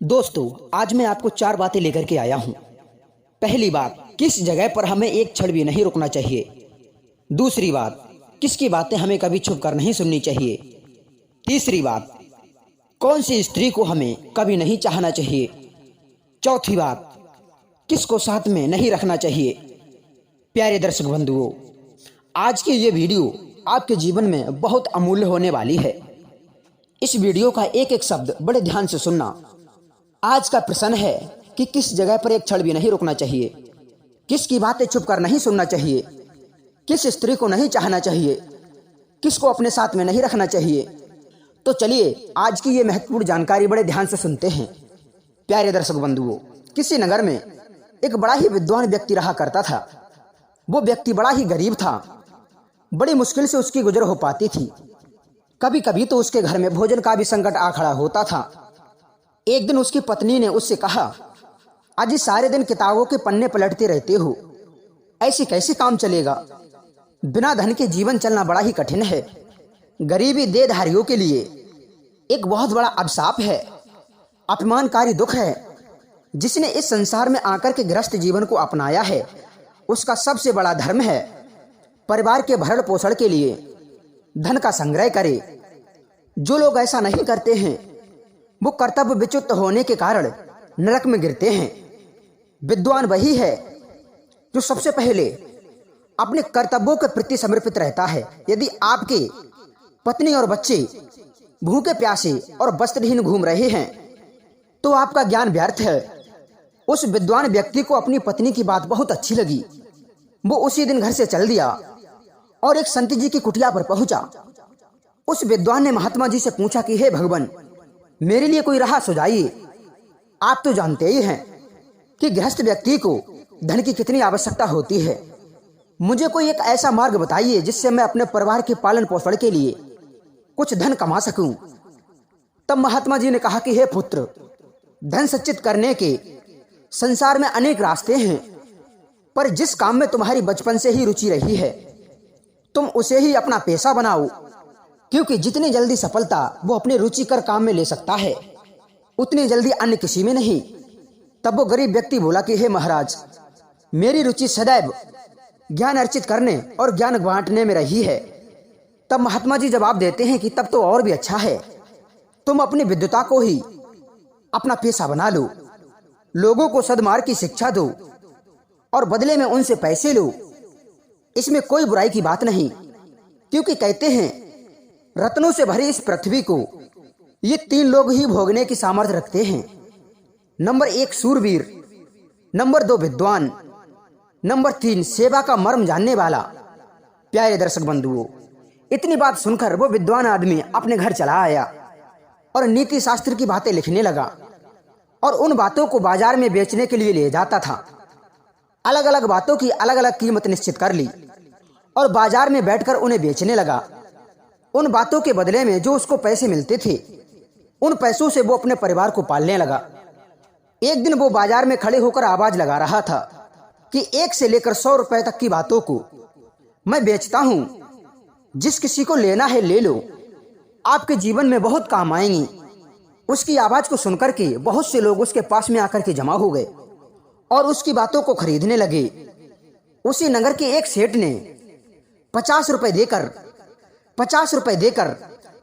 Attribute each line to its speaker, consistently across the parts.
Speaker 1: दोस्तों, आज मैं आपको 4 बातें लेकर के आया हूँ। पहली बात, किस जगह पर हमें एक क्षण भी नहीं रुकना चाहिए। दूसरी बात, किसकी बातें हमें कभी छुप कर नहीं सुननी चाहिए। तीसरी बात, कौन सी स्त्री को हमें कभी नहीं चाहना चाहिए। चौथी बात, किसको साथ में नहीं रखना चाहिए। प्यारे दर्शक बंधुओं, आज की ये वीडियो आपके जीवन में बहुत अमूल्य होने वाली है। इस वीडियो का एक एक शब्द बड़े ध्यान से सुनना। आज का प्रश्न है कि किस जगह पर एक क्षण भी नहीं रुकना चाहिए, किसकी बातें छुप कर नहीं सुनना चाहिए, किस स्त्री को नहीं चाहना चाहिए, किसको अपने साथ में नहीं रखना चाहिए। तो चलिए आज की ये महत्वपूर्ण जानकारी बड़े ध्यान से सुनते हैं। प्यारे दर्शक बंधुओं, किसी नगर में एक बड़ा ही विद्वान व्यक्ति रहा करता था। वो व्यक्ति बड़ा ही गरीब था, बड़ी मुश्किल से उसकी गुजर हो पाती थी। कभी कभी तो उसके घर में भोजन का भी संकट आ खड़ा होता था। एक दिन उसकी पत्नी ने उससे कहा, आज सारे दिन किताबों के पन्ने पलटते रहते हो, ऐसे कैसे काम चलेगा। बिना धन के जीवन चलना बड़ा ही कठिन है। गरीबी देहधारियों के लिए एक बहुत बड़ा अभिशाप है, अपमानकारी दुख है। जिसने इस संसार में आकर के गृहस्थ जीवन को अपनाया है, उसका सबसे बड़ा धर्म है परिवार के भरण पोषण के लिए धन का संग्रह करे। जो लोग ऐसा नहीं करते हैं वो कर्तव्य विच्युत होने के कारण नरक में गिरते हैं। विद्वान वही है जो सबसे पहले अपने कर्तव्यों के प्रति समर्पित रहता है। यदि आपके पत्नी और बच्चे भूखे प्यासे और वस्त्रहीन घूम रहे हैं तो आपका ज्ञान व्यर्थ है। उस विद्वान व्यक्ति को अपनी पत्नी की बात बहुत अच्छी लगी। वो उसी दिन घर से चल दिया और एक संत जी की कुटिया पर पहुंचा। उस विद्वान ने महात्मा जी से पूछा कि हे भगवान, मेरे लिए कोई राह सुझाइए। आप तो जानते ही हैं कि गृहस्थ व्यक्ति को धन की कितनी आवश्यकता होती है। मुझे कोई एक ऐसा मार्ग बताइए जिससे मैं अपने परिवार के पालन पोषण के लिए कुछ धन कमा सकूं। तब महात्मा जी ने कहा कि हे पुत्र, धन सच्चित करने के संसार में अनेक रास्ते हैं, पर जिस काम में तुम्हारी बचपन से ही रुचि रही है तुम उसे ही अपना पेशा बनाओ, क्योंकि जितनी जल्दी सफलता वो अपने रुचिकर काम में ले सकता है उतनी जल्दी अन्य किसी में नहीं। तब वो गरीब व्यक्ति बोला कि हे महाराज, मेरी रुचि सदैव ज्ञान अर्जित करने और ज्ञान बांटने में रही है। तब महात्मा जी जवाब देते हैं कि तब तो और भी अच्छा है, तुम अपनी विद्वता को ही अपना पेशा बना लो, लोगों को सद्मार्ग की शिक्षा दो और बदले में उनसे पैसे लो। इसमें कोई बुराई की बात नहीं, क्योंकि कहते हैं रत्नों से भरी इस पृथ्वी को ये 3 लोग ही भोगने की सामर्थ्य रखते हैं। नंबर 1 शूरवीर, नंबर 2 विद्वान, नंबर 3 सेवा का मर्म जानने वाला। प्यारे दर्शक बंधुओं, इतनी बात सुनकर वो विद्वान आदमी अपने घर चला आया और नीति शास्त्र की बातें लिखने लगा और उन बातों को बाजार में बेचने के लिए ले जाता था। अलग अलग बातों की अलग अलग कीमत निश्चित कर ली और बाजार में बैठकर उन्हें बेचने लगा। उन बातों के बदले में जो उसको पैसे मिलते थे, उन पैसों से वो अपने परिवार को पालने लगा। एक दिन वो बाजार में खड़े होकर आवाज लगा रहा था कि 1 से लेकर 100 रुपए तक की बातों को मैं बेचता हूं, जिस किसी को लेना है ले लो, आपके जीवन में बहुत काम आएंगी। उसकी आवाज को सुनकर के बहुत से लोग उसके पास में आकर के जमा हो गए और उसकी बातों को खरीदने लगे। उसी नगर के एक सेठ ने 50 रुपए देकर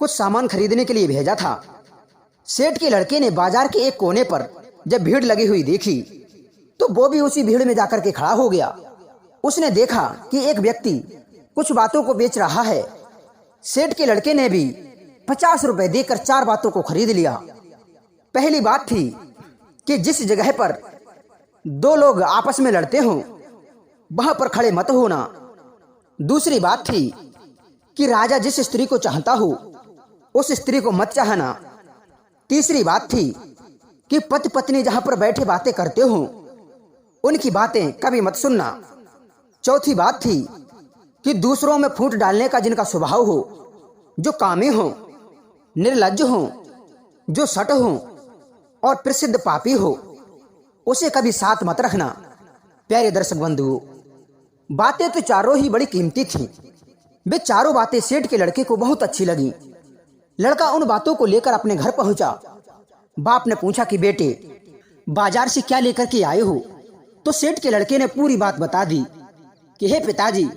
Speaker 1: कुछ सामान खरीदने के लिए भेजा था। सेठ के लड़के ने बाजार के एक कोने पर जब भीड़ लगी हुई देखी तो वो भी उसी भीड़ में जाकर के खड़ा हो गया। उसने देखा कि एक व्यक्ति कुछ बातों को बेच रहा है। सेठ के लड़के ने भी 50 रुपए देकर 4 बातों को खरीद लिया। पहली बात थी कि जिस जगह पर 2 लोग आपस में लड़ते हों वहां पर खड़े मत होना। दूसरी बात थी कि राजा जिस स्त्री को चाहता हो उस स्त्री को मत चाहना। तीसरी बात थी कि पति पत्नी जहां पर बैठे बातें करते हो उनकी बातें कभी मत सुनना। चौथी बात थी कि दूसरों में फूट डालने का जिनका स्वभाव हो, जो कामी हो, निर्लज्ज हो, जो सट हो और प्रसिद्ध पापी हो, उसे कभी साथ मत रखना। प्यारे दर्शक बंधुओं, बातें तो चारों ही बड़ी कीमती थीं। वे चारों बातें सेठ के लड़के को बहुत अच्छी लगी। लड़का उन बातों को लेकर अपने घर पहुंचा। बाप ने पूछा कि बेटे बाजार से क्या लेकर के आए हो? तो सेठ के लड़के ने पूरी बात बता दी कि हे पिताजी,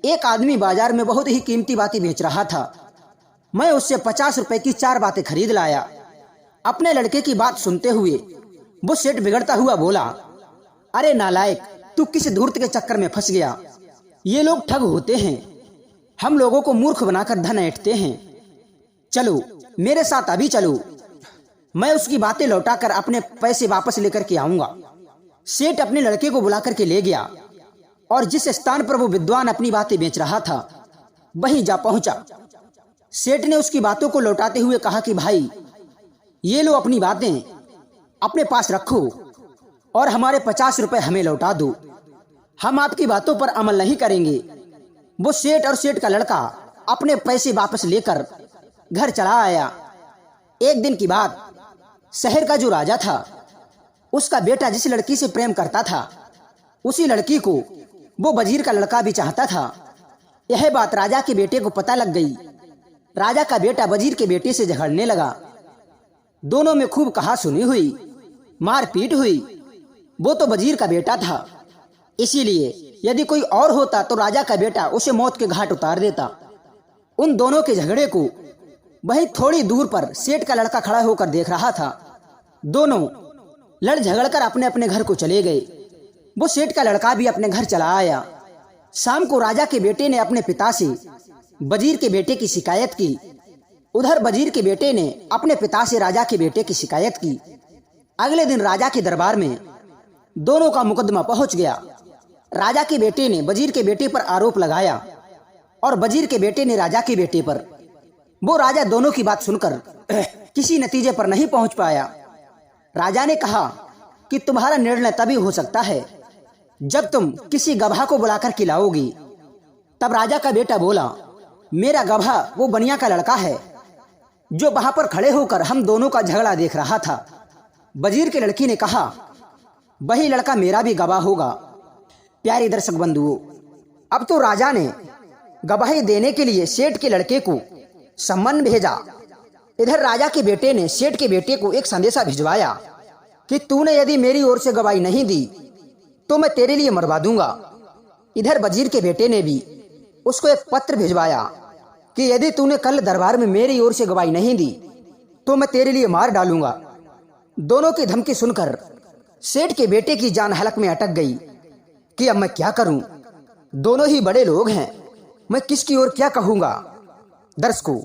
Speaker 1: एक आदमी बाजार में बहुत ही कीमती बातें बेच रहा था। मैं उससे 50 रुपए की 4 बातें खरीद लाया। अपने लड़के की बात सुनते हुए वो सेठ बिगड़ता हुआ बोला, अरे नालायक, तू किस धूर्त के चक्कर में फंस गया? ये लोग ठग होते हैं, हम लोगों को मूर्ख बनाकर धन ऐंठते हैं। चलो मेरे साथ अभी चलो, मैं उसकी बातें लौटाकर अपने पैसे वापस लेकर के आऊंगा। सेठ अपने लड़के को बुला करके ले गया और जिस स्थान पर वो विद्वान अपनी बातें बेच रहा था वहीं जा पहुंचा। सेठ ने उसकी बातों को लौटाते हुए कहा कि भाई, ये लो अपनी बातें अपने पास रखो और हमारे 50 रुपए हमें लौटा दो। हम आपकी बातों पर अमल नहीं करेंगे। वो सेठ और सेठ का लड़का अपने पैसे वापस लेकर घर चला आया। एक दिन की बात, शहर का जो राजा था उसका बेटा जिस लड़की से प्रेम करता था उसी लड़की को वो वजीर का लड़का भी चाहता था। यह बात राजा के बेटे को पता लग गई। राजा का बेटा वजीर के बेटे से झगड़ने लगा। दोनों में खूब कहा सुनी हुई, मारपीट हुई। वो तो वजीर का बेटा था, इसीलिए यदि कोई और होता तो राजा का बेटा उसे मौत के घाट उतार देता। उन दोनों के झगड़े को वहीं थोड़ी दूर पर सेठ का लड़का खड़ा होकर देख रहा था। दोनों लड़ झगड़कर अपने अपने घर को चले गए। वो सेठ का लड़का भी अपने घर चला आया। शाम को राजा के बेटे ने अपने पिता से वजीर के बेटे की शिकायत की। उधर वजीर के बेटे ने अपने पिता से राजा के बेटे की शिकायत की। अगले दिन राजा के दरबार में दोनों का मुकदमा पहुंच गया। राजा के बेटे ने वजीर के बेटे पर आरोप लगाया और वजीर के बेटे ने राजा के बेटे पर। वो राजा दोनों की बात सुनकर किसी नतीजे पर नहीं पहुंच पाया। राजा ने कहा कि तुम्हारा निर्णय तभी हो सकता है जब तुम किसी गवाह को बुलाकर के लाओगी। तब राजा का बेटा बोला, मेरा गवाह वो बनिया का लड़का है जो वहां पर खड़े होकर हम दोनों का झगड़ा देख रहा था। वजीर के लड़की ने कहा, वही लड़का मेरा भी गवाह होगा। प्यारे दर्शक बंधुओं, अब तो राजा ने गवाही देने के लिए सेठ के लड़के को सम्मन भेजा। इधर राजा के बेटे ने सेठ के बेटे को एक संदेशा भिजवाया कि तूने यदि मेरी ओर से गवाही नहीं दी तो मैं तेरे लिए मरवा दूंगा। इधर वजीर के बेटे ने भी उसको एक पत्र भिजवाया कि यदि तूने कल दरबार में मेरी ओर से गवाही नहीं दी तो मैं तेरे लिए मार डालूंगा। दोनों की धमकी सुनकर सेठ के बेटे की जान हलक में अटक गई कि अब मैं क्या करूं। दोनों ही बड़े लोग हैं, मैं किसकी ओर क्या कहूंगा। दर्शकों,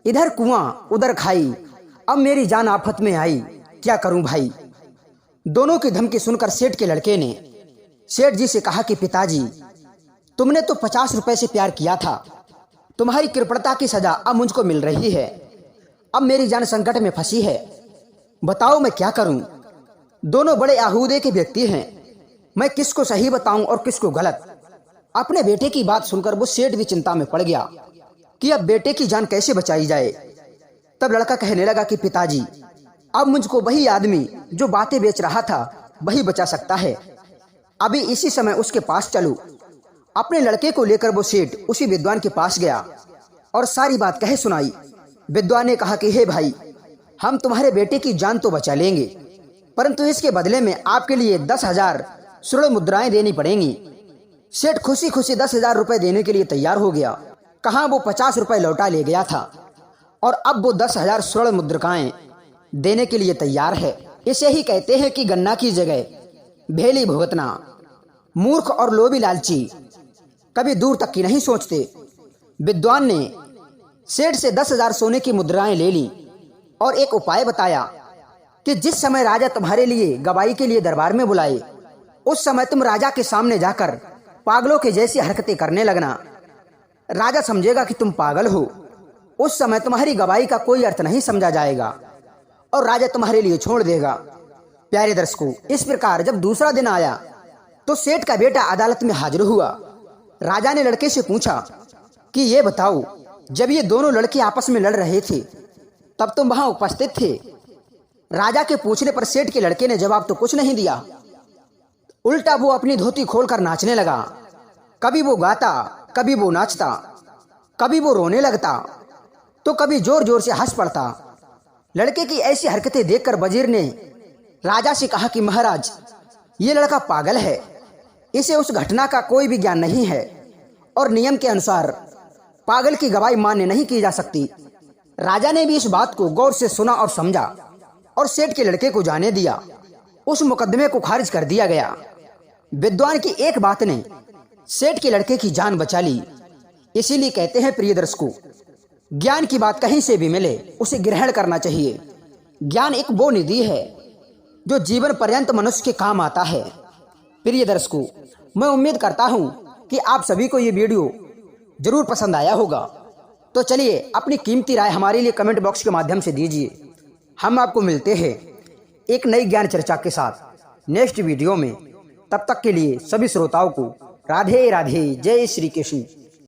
Speaker 1: इधर कुआं उधर खाई, अब मेरी जान आफत में आई, क्या करूं भाई। दोनों की धमकी सुनकर सेठ के लड़के ने सेठ जी से कहा कि पिताजी, तुमने तो 50 रुपए से प्यार किया था, तुम्हारी कृपणता की सजा अब मुझको मिल रही है। अब मेरी जान संकट में फंसी है, बताओ मैं क्या करूं। दोनों बड़े आहूदे के व्यक्ति हैं, मैं किसको सही बताऊं और किसको गलत। अपने बेटे की बात सुनकर वो सेठ भी चिंता में पड़ गया कि अब बेटे की जान कैसे बचाई जाए। तब लड़का कहने लगा कि पिताजी, अब मुझको वही आदमी जो बातें बेच रहा था वही बचा सकता है। अभी इसी समय उसके पास चलो। अपने लड़के को लेकर वो सेठ उसी विद्वान के पास गया और सारी बात कह सुनाई। विद्वान ने कहा कि हे भाई, हम तुम्हारे बेटे की जान तो बचा लेंगे, परंतु इसके बदले में आपके लिए 10,000 स्वर्ण मुद्राएं देनी पड़ेंगी। सेठ खुशी खुशी 10,000 रुपए देने के लिए तैयार हो गया। कहाँ वो 50 रुपए लौटा ले गया था और अब वो 10,000 स्वर्ण मुद्रिकाएं देने के लिए तैयार है। इसे ही कहते हैं कि गन्ना की जगह भेली भुगतना। मूर्ख और लोभी लालची कभी दूर तक की नहीं सोचते। विद्वान ने सेठ से 10,000 सोने की मुद्राएं ले ली और एक उपाय बताया कि जिस समय राजा तुम्हारे लिए गवाही के लिए दरबार में बुलाए उस समय तुम राजा के सामने जाकर पागलों के जैसी हरकतें करने लगना। राजा समझेगा कि तुम पागल हो। उस समय तुम्हारी गवाही का कोई अर्थ नहीं समझा जाएगा और राजा तुम्हारे लिए छोड़ देगा। प्यारे दर्शकों, इस प्रकार जब दूसरा दिन आया तो सेठ का बेटा अदालत में हाजिर हुआ। राजा ने लड़के से पूछा कि ये बताओ, जब ये दोनों लड़के आपस में लड़ रहे थे तब तुम वहां उपस्थित थे? राजा के पूछने पर सेठ के लड़के ने जवाब तो कुछ नहीं दिया, उल्टा वो अपनी धोती खोलकर नाचने लगा। कभी वो गाता, कभी वो नाचता, कभी वो रोने लगता तो कभी जोर जोर से हंस पड़ता। लड़के की ऐसी हरकतें देखकर वजीर ने राजा से कहा कि महाराज, ये लड़का पागल है, इसे उस घटना का कोई भी ज्ञान नहीं है और नियम के अनुसार पागल की गवाही मान्य नहीं की जा सकती। राजा ने भी इस बात को गौर से सुना और समझा और सेठ के लड़के को जाने दिया। उस मुकदमे को खारिज कर दिया गया। विद्वान की एक बात ने सेठ के लड़के की जान बचा ली। इसीलिए कहते हैं प्रिय दर्शकों, ज्ञान की बात कहीं से भी मिले उसे ग्रहण करना चाहिए। ज्ञान एक वो निधि है जो जीवन पर्यंत मनुष्य के काम आता है। प्रिय दर्शकों, मैं उम्मीद करता हूं कि आप सभी को ये वीडियो जरूर पसंद आया होगा। तो चलिए अपनी कीमती राय हमारे लिए कमेंट बॉक्स के माध्यम से दीजिए। हम आपको मिलते हैं एक नई ज्ञान चर्चा के साथ नेक्स्ट वीडियो में। तब तक के लिए सभी श्रोताओं को राधे राधे, जय श्री कृष्ण।